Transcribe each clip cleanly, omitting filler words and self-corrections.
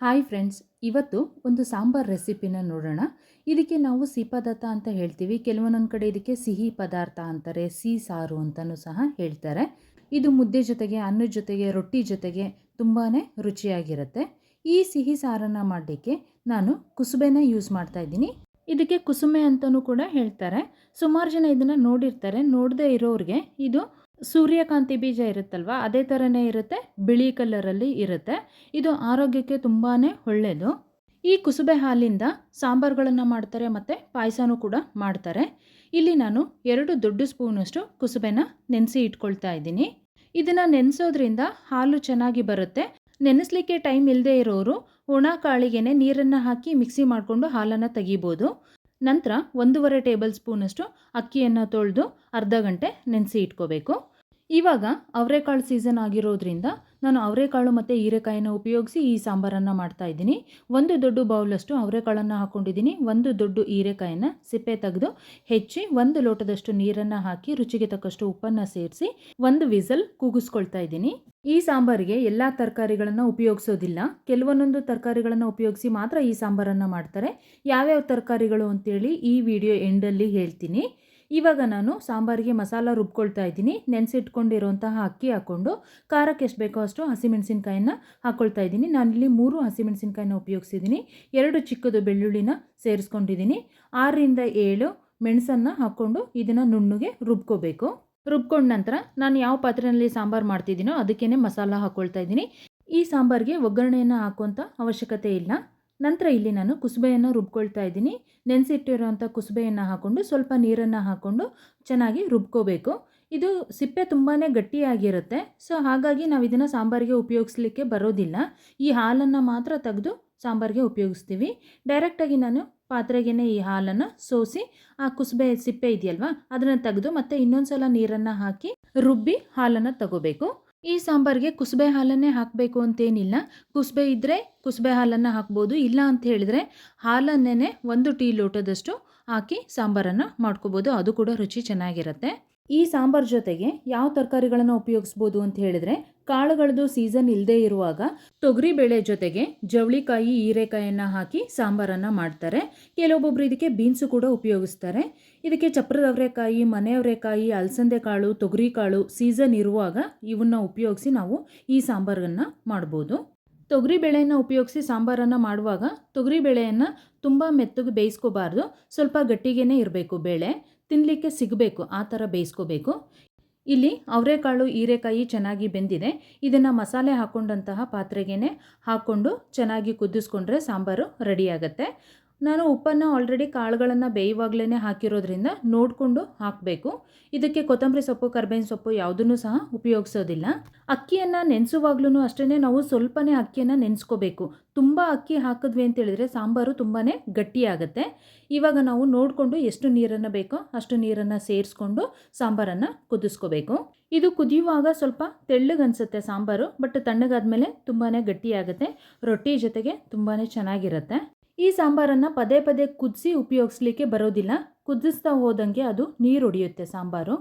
Hi friends, ಇವತ್ತು ಒಂದು ಸಾಂಬಾರ್ ರೆಸಿಪಿನ ನೋಡೋಣ. ಇದಕ್ಕೆ ನಾವು ಸಿಹಿಪದಾರ್ಥ ಅಂತ ಹೇಳ್ತೀವಿ. ಕೆಲವೊಂದೊಂದು ಕಡೆ ಇದಕ್ಕೆ ಸಿಹಿ ಪದಾರ್ಥ ಅಂತಾರೆ, ಸಿಹಿ ಸಾರು ಅಂತಲೂ ಸಹ ಹೇಳ್ತಾರೆ. ಇದು ಮುದ್ದೆ ಜೊತೆಗೆ, ಅನ್ನದ ಜೊತೆಗೆ, ರೊಟ್ಟಿ ಜೊತೆಗೆ ತುಂಬಾ ರುಚಿಯಾಗಿರುತ್ತೆ. ಈ ಸಿಹಿ ಸಾರನ್ನು ಮಾಡಲಿಕ್ಕೆ ನಾನು ಕುಸುಬೆನ ಯೂಸ್ ಮಾಡ್ತಾ ಇದ್ದೀನಿ. ಇದಕ್ಕೆ ಕುಸುಮೆ ಅಂತಲೂ ಕೂಡ ಹೇಳ್ತಾರೆ. ಸುಮಾರು ಜನ ಇದನ್ನು ನೋಡಿರ್ತಾರೆ. ನೋಡದೇ ಇರೋರಿಗೆ ಇದು ಸೂರ್ಯಕಾಂತಿ ಬೀಜ ಇರುತ್ತಲ್ವ, ಅದೇ ಥರನೇ ಇರುತ್ತೆ, ಬಿಳಿ ಕಲರಲ್ಲಿ ಇರುತ್ತೆ. ಇದು ಆರೋಗ್ಯಕ್ಕೆ ತುಂಬಾ ಒಳ್ಳೆಯದು. ಈ ಕುಸುಬೆ ಹಾಲಿಂದ ಸಾಂಬಾರುಗಳನ್ನು ಮಾಡ್ತಾರೆ ಮತ್ತು ಪಾಯಸನೂ ಕೂಡ ಮಾಡ್ತಾರೆ. ಇಲ್ಲಿ ನಾನು 2 ದೊಡ್ಡ ಸ್ಪೂನಷ್ಟು ಕುಸುಬೆನ ನೆನೆಸಿ ಇಟ್ಕೊಳ್ತಾ ಇದ್ದೀನಿ. ಇದನ್ನು ನೆನೆಸೋದ್ರಿಂದ ಹಾಲು ಚೆನ್ನಾಗಿ ಬರುತ್ತೆ. ನೆನೆಸಲಿಕ್ಕೆ ಟೈಮ್ ಇಲ್ಲದೆ ಇರೋರು ಒಣ ಕಾಳಿಗೆನೆ ನೀರನ್ನು ಹಾಕಿ ಮಿಕ್ಸಿ ಮಾಡಿಕೊಂಡು ಹಾಲನ್ನು ತೆಗಿಬೋದು. ನಂತರ 1.5 ಟೇಬಲ್ ಸ್ಪೂನಷ್ಟು ಅಕ್ಕಿಯನ್ನು ತೊಳೆದು ಅರ್ಧ ಗಂಟೆ ನೆನೆಸಿ ಇಟ್ಕೋಬೇಕು. ಇವಾಗ ಅವರೆಕಾಳು ಸೀಸನ್ ಆಗಿರೋದ್ರಿಂದ ನಾನು ಅವರೆಕಾಳು ಮತ್ತು ಹೀರೆಕಾಯಿನ ಉಪಯೋಗಿಸಿ ಈ ಸಾಂಬಾರನ್ನು ಮಾಡ್ತಾ ಇದ್ದೀನಿ. 1 ದೊಡ್ಡ ಬೌಲಷ್ಟು ಅವರೆಕಾಳನ್ನು ಹಾಕ್ಕೊಂಡಿದ್ದೀನಿ. 1 ದೊಡ್ಡ ಹೀರೆಕಾಯಿನ ಸಿಪ್ಪೆ ತೆಗೆದು ಹೆಚ್ಚಿ 1 ಲೋಟದಷ್ಟು ನೀರನ್ನು ಹಾಕಿ ರುಚಿಗೆ ತಕ್ಕಷ್ಟು ಉಪ್ಪನ್ನು ಸೇರಿಸಿ 1 ವಿಸಲ್ ಕೂಗಿಸ್ಕೊಳ್ತಾ ಇದ್ದೀನಿ. ಈ ಸಾಂಬಾರಿಗೆ ಎಲ್ಲ ತರಕಾರಿಗಳನ್ನು ಉಪಯೋಗಿಸೋದಿಲ್ಲ. ಕೆಲವೊಂದೊಂದು ತರಕಾರಿಗಳನ್ನು ಉಪಯೋಗಿಸಿ ಮಾತ್ರ ಈ ಸಾಂಬಾರನ್ನು ಮಾಡ್ತಾರೆ. ಯಾವ್ಯಾವ ತರಕಾರಿಗಳು ಅಂತೇಳಿ ಈ ವಿಡಿಯೋ ಎಂಡಲ್ಲಿ ಹೇಳ್ತೀನಿ. ಇವಾಗ ನಾನು ಸಾಂಬಾರಿಗೆ ಮಸಾಲ ರುಬ್ಕೊಳ್ತಾ ಇದ್ದೀನಿ. ನೆನೆಸಿಟ್ಕೊಂಡಿರೋಂತಹ ಅಕ್ಕಿ ಹಾಕ್ಕೊಂಡು ಖಾರಕ್ಕೆ ಎಷ್ಟು ಬೇಕೋ ಅಷ್ಟು ಹಸಿಮೆಣಸಿನ್ಕಾಯಿನ ಹಾಕ್ಕೊಳ್ತಾ ಇದ್ದೀನಿ. ನಾನಿಲ್ಲಿ 3 ಹಸಿಮೆಣಸಿನ್ಕಾಯಿನ ಉಪಯೋಗಿಸಿದ್ದೀನಿ. 2 ಚಿಕ್ಕದು ಬೆಳ್ಳುಳ್ಳಿನ ಸೇರಿಸ್ಕೊಂಡಿದ್ದೀನಿ. 6ರಿಂದ 7 ಮೆಣಸನ್ನು ಹಾಕ್ಕೊಂಡು ಇದನ್ನು ನುಣ್ಣಗೆ ರುಬ್ಕೋಬೇಕು. ರುಬ್ಕೊಂಡ ನಂತರ ನಾನು ಯಾವ ಪಾತ್ರೆಯಲ್ಲಿ ಸಾಂಬಾರು ಮಾಡ್ತಿದ್ದೀನೋ ಅದಕ್ಕೇ ಮಸಾಲ ಹಾಕ್ಕೊಳ್ತಾ ಇದ್ದೀನಿ. ಈ ಸಾಂಬಾರಿಗೆ ಒಗ್ಗರಣೆಯನ್ನು ಹಾಕುವಂಥ ಅವಶ್ಯಕತೆ ಇಲ್ಲ. ನಂತರ ಇಲ್ಲಿ ನಾನು ಕುಸುಬೆಯನ್ನು ರುಬ್ಕೊಳ್ತಾ ಇದ್ದೀನಿ. ನೆನೆಸಿಟ್ಟಿರೋಂಥ ಕುಸುಬೆಯನ್ನು ಹಾಕ್ಕೊಂಡು ಸ್ವಲ್ಪ ನೀರನ್ನು ಹಾಕ್ಕೊಂಡು ಚೆನ್ನಾಗಿ ರುಬ್ಕೋಬೇಕು. ಇದು ಸಿಪ್ಪೆ ತುಂಬಾ ಗಟ್ಟಿಯಾಗಿರುತ್ತೆ. ಸೊ ಹಾಗಾಗಿ ನಾವು ಇದನ್ನು ಸಾಂಬಾರಿಗೆ ಉಪಯೋಗಿಸ್ಲಿಕ್ಕೆ ಬರೋದಿಲ್ಲ. ಈ ಹಾಲನ್ನು ಮಾತ್ರ ತೆಗೆದು ಸಾಂಬಾರಿಗೆ ಉಪಯೋಗಿಸ್ತೀವಿ. ಡೈರೆಕ್ಟಾಗಿ ನಾನು ಪಾತ್ರೆಗೇ ಈ ಹಾಲನ್ನು ಸೋಸಿ ಆ ಕುಸುಬೆ ಸಿಪ್ಪೆ ಇದೆಯಲ್ವಾ ಅದನ್ನು ತೆಗೆದು ಮತ್ತೆ ಇನ್ನೊಂದು ಸಲ ನೀರನ್ನು ಹಾಕಿ ರುಬ್ಬಿ ಹಾಲನ್ನು ತಗೋಬೇಕು. ಈ ಸಾಂಬಾರಿಗೆ ಕುಸುಬೆ ಹಾಲನ್ನೇ ಹಾಕಬೇಕು ಅಂತೇನಿಲ್ಲ. ಕುಸುಬೆ ಇದ್ದರೆ ಕುಸುಬೆ ಹಾಲನ್ನು ಹಾಕ್ಬೋದು. ಇಲ್ಲ ಅಂತ ಹೇಳಿದರೆ ಹಾಲನ್ನೇ 1 ಟೀ ಲೋಟದಷ್ಟು ಹಾಕಿ ಸಾಂಬಾರನ್ನು ಮಾಡ್ಕೋಬೋದು. ಅದು ಕೂಡ ರುಚಿ ಚೆನ್ನಾಗಿರುತ್ತೆ. ಈ ಸಾಂಬಾರು ಜೊತೆಗೆ ಯಾವ ತರಕಾರಿಗಳನ್ನು ಉಪಯೋಗಿಸ್ಬೋದು ಅಂತ ಹೇಳಿದ್ರೆ, ಕಾಳುಗಳದ್ದು ಸೀಸನ್ ಇಲ್ಲದೆ ಇರುವಾಗ ತೊಗರಿಬೇಳೆ ಜೊತೆಗೆ ಜವಳಿಕಾಯಿ, ಹೀರೆಕಾಯನ್ನು ಹಾಕಿ ಸಾಂಬಾರನ್ನು ಮಾಡ್ತಾರೆ. ಕೆಲವೊಬ್ಬೊಬ್ರು ಇದಕ್ಕೆ ಬೀನ್ಸು ಕೂಡ ಉಪಯೋಗಿಸ್ತಾರೆ. ಇದಕ್ಕೆ ಚಪ್ರದ ಅವರೆಕಾಯಿ, ಮನೆ ಅವರೆಕಾಯಿ, ಅಲಸಂದೆ ಕಾಳು, ತೊಗರಿ ಕಾಳು ಸೀಸನ್ ಇರುವಾಗ ಇವನ್ನ ಉಪಯೋಗಿಸಿ ನಾವು ಈ ಸಾಂಬಾರನ್ನು ಮಾಡ್ಬೋದು. ತೊಗರಿಬೇಳೆಯನ್ನು ಉಪಯೋಗಿಸಿ ಸಾಂಬಾರನ್ನು ಮಾಡುವಾಗ ತೊಗರಿಬೇಳೆಯನ್ನು ತುಂಬ ಮೆತ್ತಗೆ ಬೇಯಿಸ್ಕೋಬಾರ್ದು. ಸ್ವಲ್ಪ ಗಟ್ಟಿಗೇ ಇರಬೇಕು. ಬೇಳೆ ತಿನ್ನಲಿಕ್ಕೆ ಸಿಗಬೇಕು, ಆ ಥರ ಬೇಯಿಸ್ಕೋಬೇಕು. ಇಲ್ಲಿ ಅವರೆಕಾಳು, ಹೀರೆಕಾಯಿ ಚೆನ್ನಾಗಿ ಬೆಂದಿದೆ. ಇದನ್ನು ಮಸಾಲೆ ಹಾಕ್ಕೊಂಡಂತಹ ಪಾತ್ರೆಗೇ ಹಾಕ್ಕೊಂಡು ಚೆನ್ನಾಗಿ ಕುದಿಸ್ಕೊಂಡ್ರೆ ಸಾಂಬಾರು ರೆಡಿಯಾಗುತ್ತೆ. ನಾನು ಉಪ್ಪನ್ನು ಆಲ್ರೆಡಿ ಕಾಳುಗಳನ್ನು ಬೇಯುವಾಗಲೇ ಹಾಕಿರೋದ್ರಿಂದ ನೋಡಿಕೊಂಡು ಹಾಕಬೇಕು. ಇದಕ್ಕೆ ಕೊತ್ತಂಬರಿ ಸೊಪ್ಪು, ಕರ್ಬೇವಿನ ಸೊಪ್ಪು ಯಾವುದನ್ನು ಸಹ ಉಪಯೋಗಿಸೋದಿಲ್ಲ. ಅಕ್ಕಿಯನ್ನು ನೆನೆಸುವಾಗ್ಲೂ ಅಷ್ಟೇ ನಾವು ಸ್ವಲ್ಪನೇ ಅಕ್ಕಿಯನ್ನು ನೆನೆಸ್ಕೋಬೇಕು. ತುಂಬ ಅಕ್ಕಿ ಹಾಕಿದ್ವಿ ಅಂತೇಳಿದರೆ ಸಾಂಬಾರು ತುಂಬಾ ಗಟ್ಟಿಯಾಗುತ್ತೆ. ಇವಾಗ ನಾವು ನೋಡಿಕೊಂಡು ಎಷ್ಟು ನೀರನ್ನು ಬೇಕೋ ಅಷ್ಟು ನೀರನ್ನು ಸೇರಿಸ್ಕೊಂಡು ಸಾಂಬಾರನ್ನು ಕುದಿಸ್ಕೋಬೇಕು. ಇದು ಕುದಿಯುವಾಗ ಸ್ವಲ್ಪ ತೆಳ್ಳಗನ್ಸುತ್ತೆ ಸಾಂಬಾರು, ಬಟ್ ತಣ್ಣಗಾದ್ಮೇಲೆ ತುಂಬಾ ಗಟ್ಟಿಯಾಗುತ್ತೆ. ರೊಟ್ಟಿ ಜೊತೆಗೆ ತುಂಬಾ ಚೆನ್ನಾಗಿರುತ್ತೆ. ಈ ಸಾಂಬಾರನ್ನು ಪದೇ ಪದೇ ಕುದಿಸಿ ಉಪಯೋಗಿಸ್ಲಿಕ್ಕೆ ಬರೋದಿಲ್ಲ. ಕುದಿಸ್ತಾ ಹೋದಂಗೆ ಅದು ನೀರು ಹೊಡೆಯುತ್ತೆ ಸಾಂಬಾರು.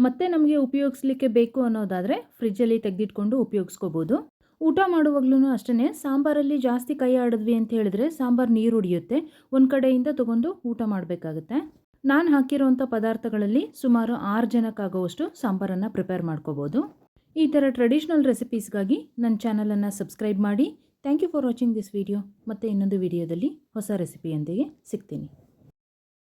ಮತ್ತೆ ನಮಗೆ ಉಪಯೋಗಿಸ್ಲಿಕ್ಕೆ ಬೇಕು ಅನ್ನೋದಾದರೆ ಫ್ರಿಜ್ಜಲ್ಲಿ ತೆಗೆದಿಟ್ಕೊಂಡು ಉಪಯೋಗಿಸ್ಕೋಬೋದು. ಊಟ ಮಾಡುವಾಗ್ಲೂ ಅಷ್ಟೇ ಸಾಂಬಾರಲ್ಲಿ ಜಾಸ್ತಿ ಕೈ ಆಡಿದ್ವಿ ಅಂತ ಹೇಳಿದ್ರೆ ಸಾಂಬಾರು ನೀರು ಹೊಡೆಯುತ್ತೆ. ಒಂದು ಕಡೆಯಿಂದ ತೊಗೊಂಡು ಊಟ ಮಾಡಬೇಕಾಗುತ್ತೆ. ನಾನು ಹಾಕಿರೋಂಥ ಪದಾರ್ಥಗಳಲ್ಲಿ ಸುಮಾರು 6 ಜನಕ್ಕಾಗುವಷ್ಟು ಸಾಂಬಾರನ್ನು ಪ್ರಿಪೇರ್ ಮಾಡ್ಕೋಬೋದು. ಈ ಥರ ಟ್ರೆಡಿಷ್ನಲ್ ರೆಸಿಪೀಸ್ಗಾಗಿ ನನ್ನ ಚಾನಲನ್ನು ಸಬ್ಸ್ಕ್ರೈಬ್ ಮಾಡಿ. Thank you for watching this video. ಮತ್ತೆ ಇನ್ನೊಂದು ವಿಡಿಯೋದಲ್ಲಿ ಹೊಸ ರೆಸಿಪಿಯೊಂದಿಗೆ ಸಿಗ್ತೀನಿ.